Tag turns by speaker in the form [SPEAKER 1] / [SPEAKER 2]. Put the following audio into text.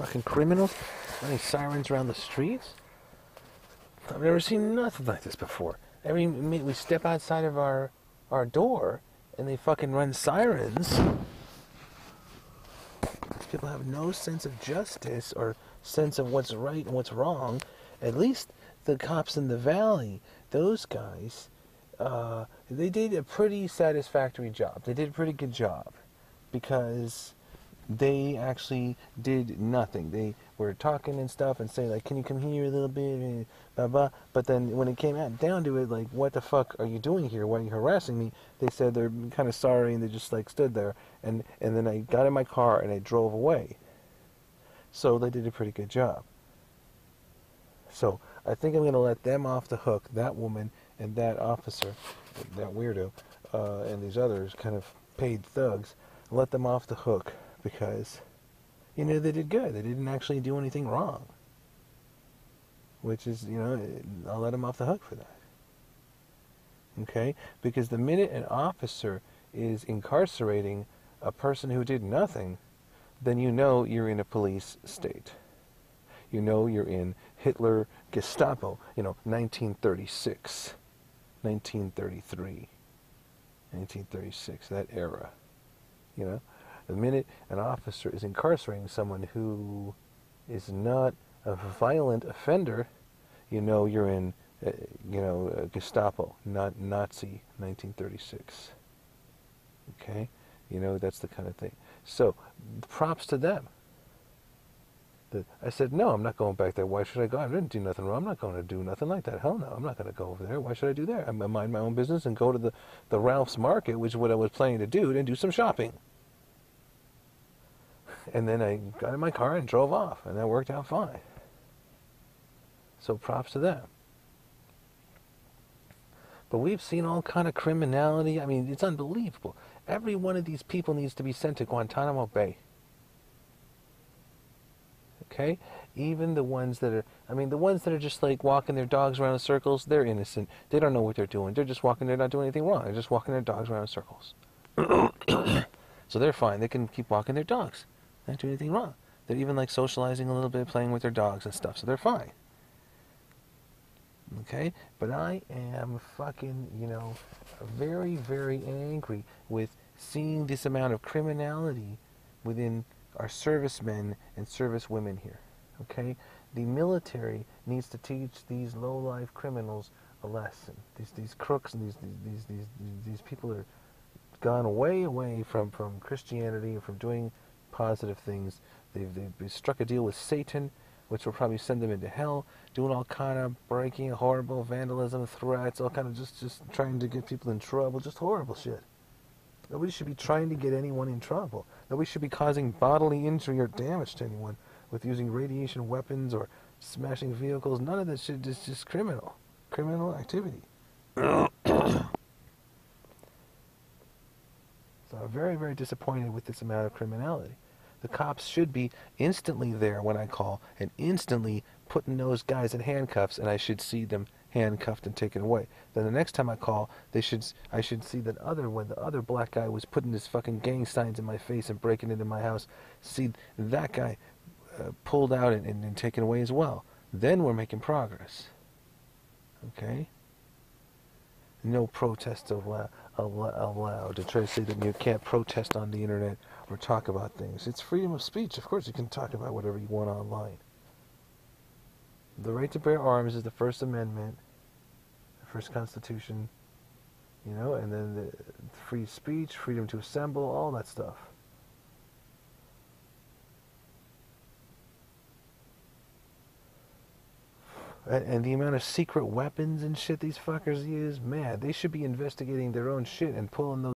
[SPEAKER 1] fucking criminals running sirens around the streets. I've never seen nothing like this before. Every minute we step outside of our door, and they fucking run sirens. These people have no sense of justice or sense of what's right and what's wrong. At least the cops in the valley, those guys, they did a pretty satisfactory job. They did a pretty good job because they actually did nothing. They were talking and stuff and saying, like, can you come here a little bit, blah, blah. But then when it came out down to it, like, what the fuck are you doing here? Why are you harassing me? They said they're kind of sorry, and they just, like, stood there. And then I got in my car, and I drove away. So they did a pretty good job. So I think I'm going to let them off the hook, that woman and that officer, that weirdo, and these others kind of paid thugs, let them off the hook. Because, you know, they did good. They didn't actually do anything wrong. Which is, you know, I'll let them off the hook for that. Okay? Because the minute an officer is incarcerating a person who did nothing, then you know you're in a police state. You know you're in Hitler, Gestapo, you know, 1936, 1933, 1936, that era, you know? The minute an officer is incarcerating someone who is not a violent offender, you know you're in, Gestapo, not Nazi, 1936. Okay? You know, that's the kind of thing. So, props to them. I said, no, I'm not going back there. Why should I go? I didn't do nothing wrong. I'm not going to do nothing like that. Hell no, I'm not going to go over there. Why should I do that? I'm going to mind my own business and go to the Ralph's Market, which is what I was planning to do, and do some shopping. And then I got in my car and drove off, and that worked out fine. So props to them. But we've seen all kind of criminality. I mean, it's unbelievable. Every one of these people needs to be sent to Guantanamo Bay. Okay? Even the ones that are, the ones that are just like walking their dogs around in circles, they're innocent. They don't know what they're doing. They're just walking, they're not doing anything wrong. They're just walking their dogs around in circles. So they're fine. They can keep walking their dogs. They don't do anything wrong. They're even like socializing a little bit, playing with their dogs and stuff, so they're fine. Okay? But I am fucking, very, very angry with seeing this amount of criminality within our servicemen and servicewomen here. Okay? The military needs to teach these low-life criminals a lesson. These crooks and these people are gone way away from Christianity and from doing positive things. They've struck a deal with Satan, which will probably send them into hell, doing all kind of breaking, horrible vandalism, threats, all kind of just trying to get people in trouble, just horrible shit. Nobody should be trying to get anyone in trouble. Nobody should be causing bodily injury or damage to anyone with using radiation weapons or smashing vehicles. None of that shit is just criminal activity. So I'm very, very disappointed with this amount of criminality. The cops should be instantly there when I call and instantly putting those guys in handcuffs, and I should see them handcuffed and taken away. Then the next time I call, I should see that when the other black guy was putting his fucking gang signs in my face and breaking into my house, see that guy pulled out and taken away as well. Then we're making progress. Okay? No protests allowed. To try to say that you can't protest on the internet or talk about things. It's freedom of speech. Of course you can talk about whatever you want online. The right to bear arms is the First Amendment, the First Constitution, and then the free speech, freedom to assemble, all that stuff. And the amount of secret weapons and shit these fuckers use, man, they should be investigating their own shit and pulling those